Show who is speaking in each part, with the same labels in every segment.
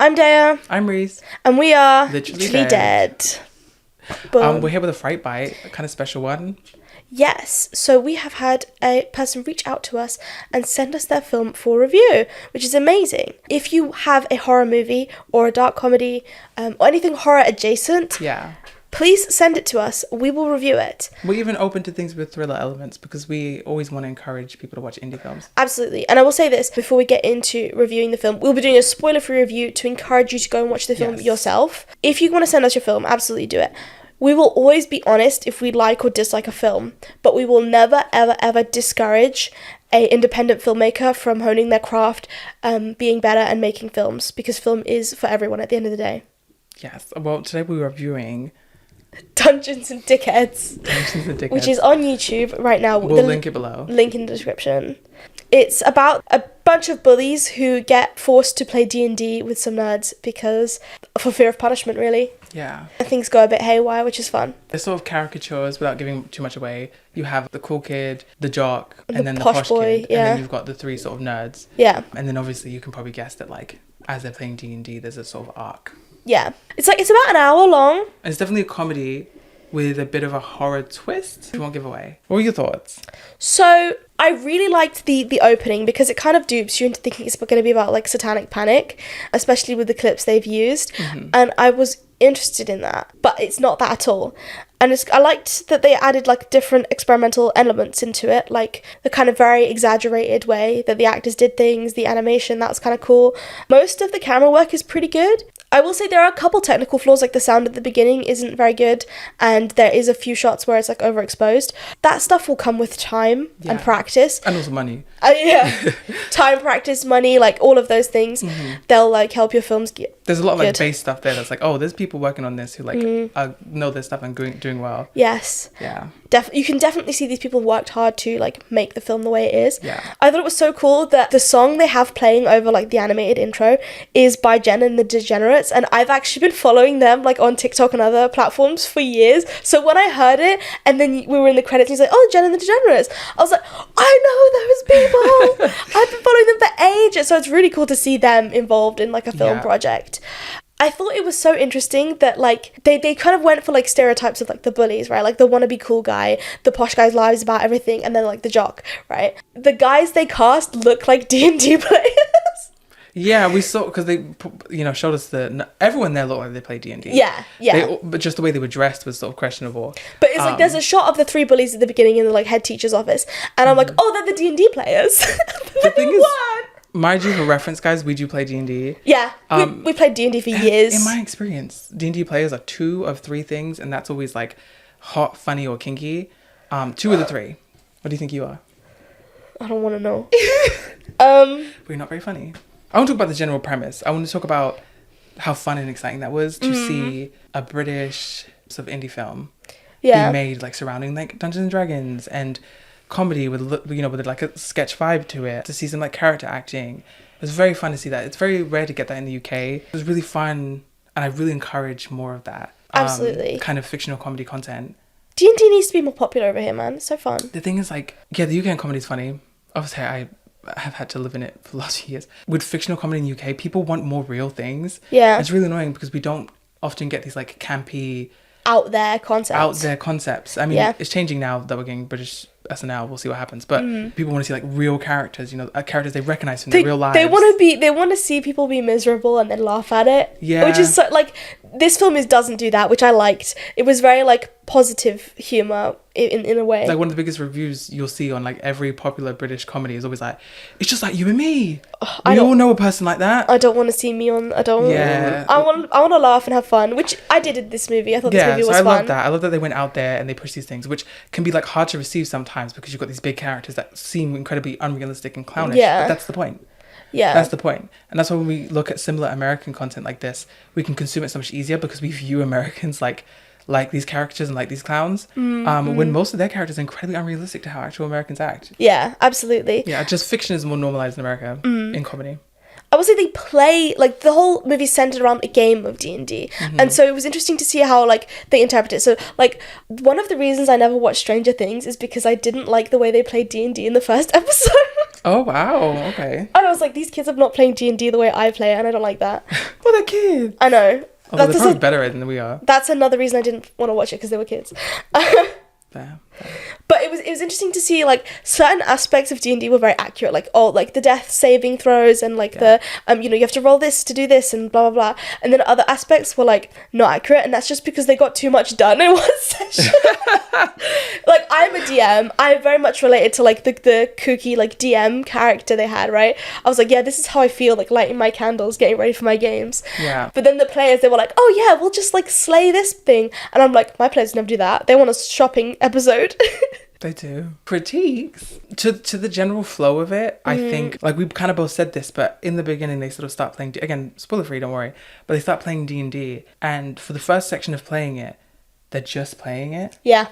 Speaker 1: I'm Dea.
Speaker 2: I'm Reece.
Speaker 1: And we are
Speaker 2: Literally
Speaker 1: dead.
Speaker 2: We're here with a Fright bite, a kind of special one.
Speaker 1: Yes, so we have had a person reach out to us and send us their film for review, which is amazing. If you have a horror movie or a dark comedy or anything horror adjacent, please send it to us. We will review it.
Speaker 2: We're even open to things with thriller elements because we always want to encourage people to watch indie films.
Speaker 1: Absolutely. And I will say this before we get into reviewing the film. We'll be doing a spoiler-free review to encourage you to go and watch the film yourself. If you want to send us your film, absolutely do it. We will always be honest if we like or dislike a film, but we will never, ever, ever discourage an independent filmmaker from honing their craft, being better and making films, because film is for everyone at the end of the day.
Speaker 2: Yes. Well, today we're reviewing
Speaker 1: Dungeons and Ckheads, which is on YouTube right now.
Speaker 2: We'll link it below.
Speaker 1: Link in the description. It's about a bunch of bullies who get forced to play D&D with some nerds because for fear of punishment, really.
Speaker 2: Yeah.
Speaker 1: Things go a bit haywire, which is fun.
Speaker 2: They're sort of caricatures without giving too much away. You have the cool kid, the jock, and then the
Speaker 1: posh boy,
Speaker 2: kid. And then you've got the three sort of nerds.
Speaker 1: Yeah.
Speaker 2: And then obviously you can probably guess that, like, as they're playing D&D, there's a sort of arc.
Speaker 1: Yeah. It's about an hour long.
Speaker 2: And it's definitely a comedy with a bit of a horror twist. We won't give away. What were your thoughts?
Speaker 1: So I really liked the opening because it kind of dupes you into thinking it's going to be about like satanic panic, especially with the clips they've used. Mm-hmm. And I was interested in that, but it's not that at all. And I liked that they added like different experimental elements into it, like the kind of very exaggerated way that the actors did things, the animation, that was kind of cool. Most of the camera work is pretty good. I will say there are a couple technical flaws, like the sound at the beginning isn't very good, and there is a few shots where it's like overexposed. That stuff will come with time and practice.
Speaker 2: And also money.
Speaker 1: Time, practice, money, like all of those things. Mm-hmm. They'll like help your films get
Speaker 2: There's a lot of like base stuff there that's like, oh, there's people working on this who like know their stuff and doing well.
Speaker 1: Yes.
Speaker 2: Yeah.
Speaker 1: You can definitely see these people worked hard to like make the film the way it is.
Speaker 2: Yeah.
Speaker 1: I thought it was so cool that the song they have playing over like the animated intro is by Jen and the Degenerates, and I've actually been following them like on TikTok and other platforms for years. So when I heard it and then we were in the credits and he's like, oh, Jen and the Degenerates, I was like, I know those people. I've been following them for ages. So it's really cool to see them involved in like a film project. I thought it was so interesting that like they kind of went for like stereotypes of like the bullies, right? Like the wannabe cool guy, the posh guy's lies about everything, and then like the jock, right? The guys they cast look like D&D players.
Speaker 2: Yeah, we saw, because they, showed us everyone there looked like they played D&D.
Speaker 1: Yeah.
Speaker 2: But just the way they were dressed was sort of questionable.
Speaker 1: But it's like there's a shot of the three bullies at the beginning in the like head teacher's office, and I'm like, oh, they're the D&D players.
Speaker 2: The thing is, mind you, for reference, guys, we do play D&D.
Speaker 1: Yeah, we played D&D for years.
Speaker 2: In my experience, D&D players are 2 of 3 things, and that's always like hot, funny, or kinky. 2 of the 3. What do you think you are?
Speaker 1: I don't want to know.
Speaker 2: We're not very funny. I want to talk about the general premise. I want to talk about how fun and exciting that was to see a British sort of indie film be made like surrounding like Dungeons and Dragons and comedy with with like a sketch vibe to it, to see some like character acting. It was very fun to see that. It's very rare to get that in the UK. It was really fun, and I really encourage more of that.
Speaker 1: Absolutely.
Speaker 2: Kind of fictional comedy content.
Speaker 1: D&D needs to be more popular over here, man. It's so fun.
Speaker 2: The thing is, like, the UK comedy is funny. Obviously, I have had to live in it for the last few years. With fictional comedy in the UK, people want more real things. Yeah. And it's really annoying because we don't often get these like campy
Speaker 1: out there concepts. I mean, it's changing now that we're getting British SNL. We'll see what happens. But people want to see like real characters, characters they recognize from their real lives. They want to see people be miserable and then laugh at it. Yeah. Which is so, like, this film doesn't do that, which I liked. It was very like positive humor in a way. Like one of the biggest reviews you'll see on like every popular British comedy is always like, it's just like you and me. We all know a person like that. I don't want to see me on. I want to laugh and have fun, which I did in this movie. I thought this movie was fun. I love that. I love that they went out there and they pushed these things, which can be like hard to receive sometimes because you've got these big characters that seem incredibly unrealistic and clownish. Yeah. But that's the point. Yeah. That's the point. And that's why when we look at similar American content like this, we can consume it so much easier because we view Americans like these characters and like these clowns, when most of their characters are incredibly unrealistic to how actual Americans act. Yeah, absolutely. Yeah, just fiction is more normalized in America in comedy. I would say they play, like, the whole movie centered around a game of D&D. And so it was interesting to see how, like, they interpret it. So, like, one of the reasons I never watched Stranger Things is because I didn't like the way they played D&D in the first episode.
Speaker 2: Oh, wow. Okay.
Speaker 3: And I was like, these kids are not playing D&D the way I play it, and I don't like that.
Speaker 2: Well, they're kids.
Speaker 3: I know.
Speaker 2: Although they're probably better than we are.
Speaker 3: That's another reason I didn't want to watch it, because they were kids.
Speaker 2: Fair.
Speaker 3: But it was interesting to see, like, certain aspects of D&D were very accurate, like, like the death saving throws and like the you have to roll this to do this and blah blah blah, and then other aspects were like not accurate, and that's just because they got too much done in one session. Like, I'm a DM, I very much related to like the kooky like DM character they had, right? I was like, yeah, this is how I feel, like lighting my candles, getting ready for my games.
Speaker 2: Yeah.
Speaker 3: But then the players, they were like, oh yeah, we'll just like slay this thing, and I'm like, my players never do that. They want a shopping episode.
Speaker 2: They do. Critiques to the general flow of it. I think, like, we kind of both said this, but in the beginning they sort of start playing again, spoiler free, don't worry, but they start playing D&D, and for the first section of playing it, they're just playing it.
Speaker 3: Yeah.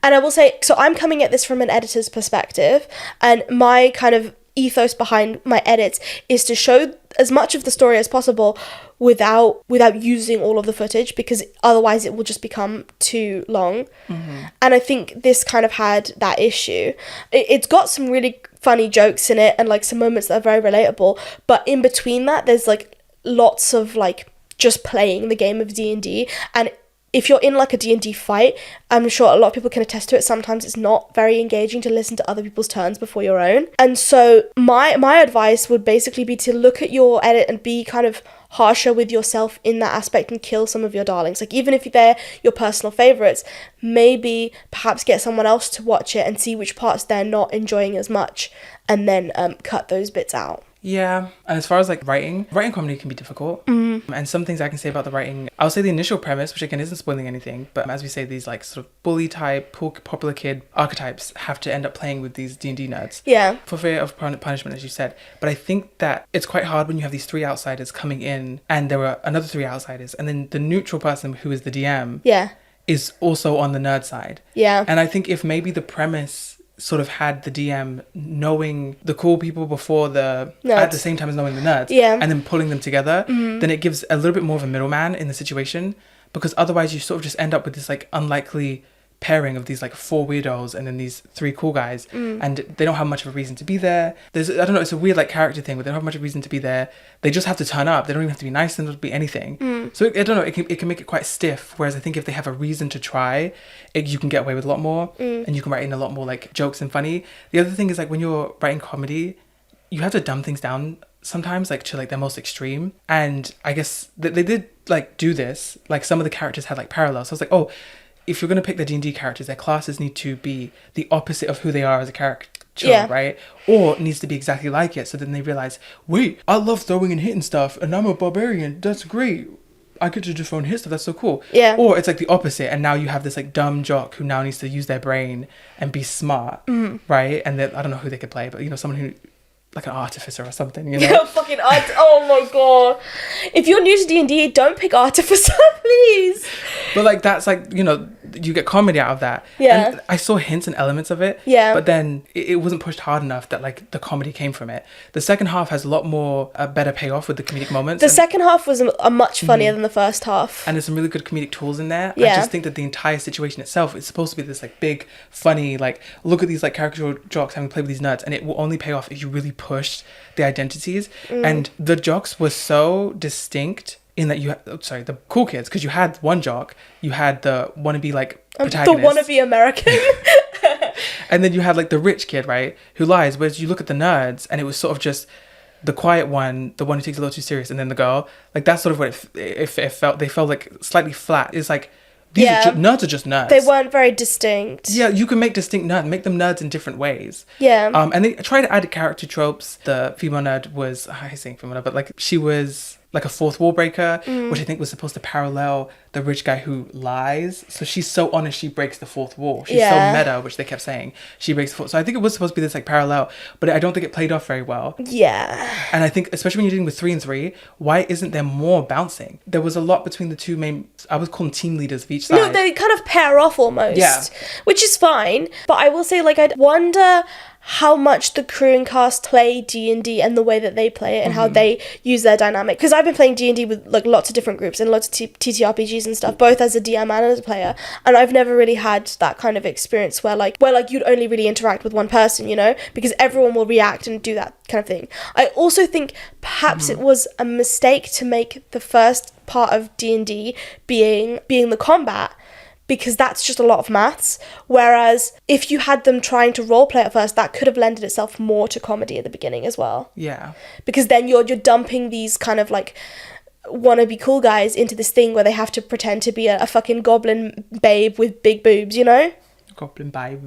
Speaker 3: And I will say, so I'm coming at this from an editor's perspective, and my kind of ethos behind my edits is to show as much of the story as possible without using all of the footage, because otherwise it will just become too long. And I think this kind of had that issue. It's got some really funny jokes in it and like some moments that are very relatable, but in between that there's like lots of like just playing the game of D&D, and if you're in like a D&D fight, I'm sure a lot of people can attest to it, sometimes it's not very engaging to listen to other people's turns before your own. And so my advice would basically be to look at your edit and be kind of harsher with yourself in that aspect and kill some of your darlings. Like, even if they're your personal favorites, maybe perhaps get someone else to watch it and see which parts they're not enjoying as much, and then cut those bits out.
Speaker 2: Yeah, and as far as like writing comedy can be difficult. And some things I can say about the writing, I'll say the initial premise, which again isn't spoiling anything, but as we say, these like sort of bully type, popular kid archetypes have to end up playing with these D&D nerds.
Speaker 3: Yeah.
Speaker 2: For fear of punishment, as you said. But I think that it's quite hard when you have these 3 outsiders coming in, and there were another 3 outsiders, and then the neutral person who is the DM is also on the nerd side.
Speaker 3: Yeah.
Speaker 2: And I think if maybe the premise sort of had the DM knowing the cool people before the nerds, at the same time as knowing the nerds, and then pulling them together, then it gives a little bit more of a middleman in the situation, because otherwise you sort of just end up with this like unlikely pairing of these like 4 weirdos and then these 3 cool guys, and they don't have much of a reason to be there. There's, I don't know, it's a weird like character thing where they don't have much of a reason to be there. They just have to turn up. They don't even have to be nice, and not be anything. So I don't know, it can make it quite stiff, whereas I think if they have a reason to try it, you can get away with a lot more, and you can write in a lot more like jokes and funny. The other thing is, like, when you're writing comedy, you have to dumb things down sometimes, like to like their most extreme, and I guess they did like do this. Like, some of the characters had like parallels, so I was like, oh, if you're going to pick the D&D characters, their classes need to be the opposite of who they are as a character, right? Or it needs to be exactly like it. So then they realize, wait, I love throwing and hitting stuff, and I'm a barbarian. That's great. I get to just throw and hit stuff. That's so cool.
Speaker 3: Yeah.
Speaker 2: Or it's like the opposite, and now you have this like dumb jock who now needs to use their brain and be smart, right? And I don't know who they could play, but someone who, like an artificer or something,
Speaker 3: Yeah, fucking art. Oh my god. If you're new to D&D, don't pick artificer, please.
Speaker 2: But like, that's like, you get comedy out of that.
Speaker 3: Yeah.
Speaker 2: And I saw hints and elements of it.
Speaker 3: Yeah.
Speaker 2: But then it wasn't pushed hard enough that like the comedy came from it. The second half has a lot more, a better payoff with the comedic moments.
Speaker 3: The second half was a much funnier than the first half.
Speaker 2: And there's some really good comedic tools in there.
Speaker 3: Yeah.
Speaker 2: I just think that the entire situation itself is supposed to be this like big, funny, like, look at these like caricature jocks having to play with these nerds, and it will only pay off if you really pushed the identities. And the jocks were so distinct in that the cool kids, because you had one jock, you had the wannabe like protagonist,
Speaker 3: the wannabe American,
Speaker 2: and then you had like the rich kid, right, who lies. Whereas you look at the nerds, and it was sort of just the quiet one, the one who takes it a little too serious, and then the girl. Like, that's sort of what it felt. They felt like slightly flat. It's like, these nerds are just nerds.
Speaker 3: They weren't very distinct.
Speaker 2: Yeah, you can make distinct nerds, make them nerds in different ways.
Speaker 3: Yeah.
Speaker 2: And they try to add character tropes. The female nerd was, I hate saying female nerd, but like, she was like a fourth wall breaker, which I think was supposed to parallel the rich guy who lies. So she's so honest, she breaks the fourth wall. She's so meta, which they kept saying. She breaks the fourth. So I think it was supposed to be this like parallel, but I don't think it played off very well.
Speaker 3: Yeah.
Speaker 2: And I think, especially when you're dealing with 3 and 3, why isn't there more bouncing? There was a lot between the 2 main, I would call them team leaders of each side.
Speaker 3: No, they kind of pair off almost.
Speaker 2: Yeah.
Speaker 3: Which is fine. But I will say, like, I'd wonder how much the crew and cast play D&D and the way that they play it and how they use their dynamic. Because I've been playing D&D with like lots of different groups and lots of TTRPGs and stuff, both as a DM and as a player, and I've never really had that kind of experience where you'd only really interact with one person, you know, because everyone will react and do that kind of thing. I also think perhaps it was a mistake to make the first part of D&D being the combat, because that's just a lot of maths, whereas if you had them trying to roleplay at first, that could have lended itself more to comedy at the beginning as well.
Speaker 2: Yeah.
Speaker 3: Because then you're dumping these kind of like wannabe cool guys into this thing where they have to pretend to be a fucking goblin babe with big boobs, you know?
Speaker 2: Goblin babe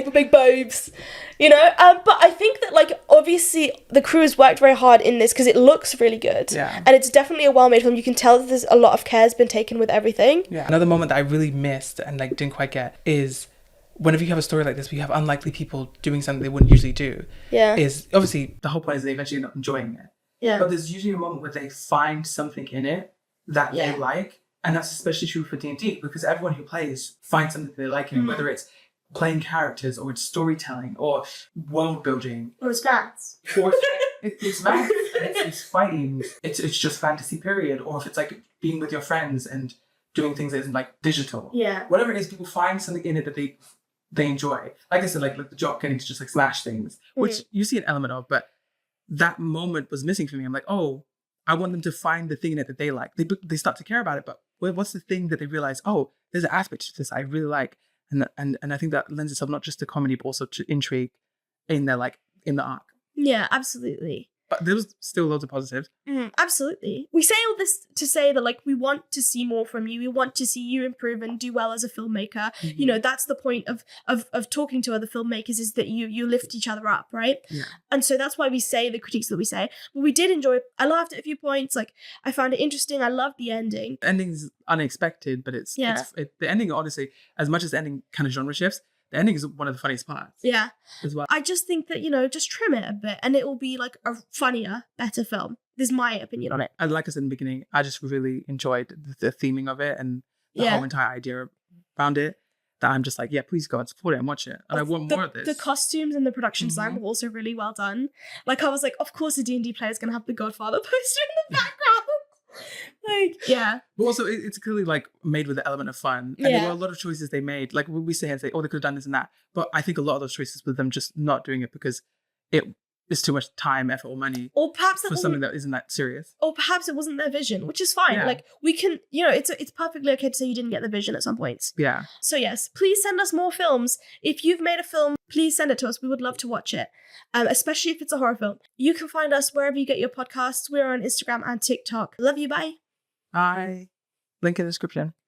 Speaker 3: with big boobs, you know. But I think that like obviously the crew has worked very hard in this because it looks really good, and it's definitely a well-made film. You can tell that there's a lot of care has been taken with everything.
Speaker 2: Another moment that I really missed and like didn't quite get is whenever you have a story like this where you have unlikely people doing something they wouldn't usually do. Is obviously the whole point is they eventually end up enjoying it. But there's usually a moment where they find something in it that they like. And that's especially true for D&D because everyone who plays finds something they like in it, whether it's playing characters or it's storytelling or world building.
Speaker 3: Or it's maths.
Speaker 2: Or it's maths. It's fighting. It's just fantasy period. Or if it's like being with your friends and doing things that isn't like digital.
Speaker 3: Yeah.
Speaker 2: Whatever it is, people find something in it that they enjoy. Like I said, like the jock getting to just like smash things, which you see an element of, but that moment was missing for me. I'm like, oh, I want them to find the thing in it that they like. They start to care about it, but what's the thing that they realize, oh, there's an aspect to this I really like. And I think that lends itself not just to comedy, but also to intrigue in the arc.
Speaker 3: Yeah, absolutely.
Speaker 2: But there was still loads of positives.
Speaker 3: Absolutely. We say all this to say that, like, we want to see more from you. We want to see you improve and do well as a filmmaker. You know, that's the point of talking to other filmmakers, is that you lift each other up, right?
Speaker 2: Yeah. And
Speaker 3: so that's why we say the critiques that we say. But we did enjoy it. I laughed at a few points. Like, I found it interesting. I loved the ending.
Speaker 2: The ending's unexpected, but the ending, honestly, as much as the ending kind of genre shifts, the ending is one of the funniest parts.
Speaker 3: Yeah.
Speaker 2: As well.
Speaker 3: I just think that, you know, just trim it a bit and it will be like a funnier, better film. This is my opinion on it.
Speaker 2: And like I said in the beginning, I just really enjoyed the theming of it and the whole entire idea around it, that I'm just like, yeah, please go and support it and watch it. And I want more of this.
Speaker 3: The costumes and the production design were also really well done. Like, I was like, of course a D&D player is going to have the Godfather poster in the background. Like, yeah.
Speaker 2: But also, it's clearly like made with the element of fun. And there were a lot of choices they made. Like, we say and say, oh, they could have done this and that. But I think a lot of those choices were them just not doing it because it is too much time, effort, or money.
Speaker 3: Or perhaps
Speaker 2: for something that isn't that serious.
Speaker 3: Or perhaps it wasn't their vision, which is fine. Yeah. Like, we can, you know, it's perfectly okay to say you didn't get the vision at some points.
Speaker 2: Yeah.
Speaker 3: So yes, please send us more films. If you've made a film, please send it to us. We would love to watch it, especially if it's a horror film. You can find us wherever you get your podcasts. We're on Instagram and TikTok. Love you. Bye.
Speaker 2: Bye. Link in the description.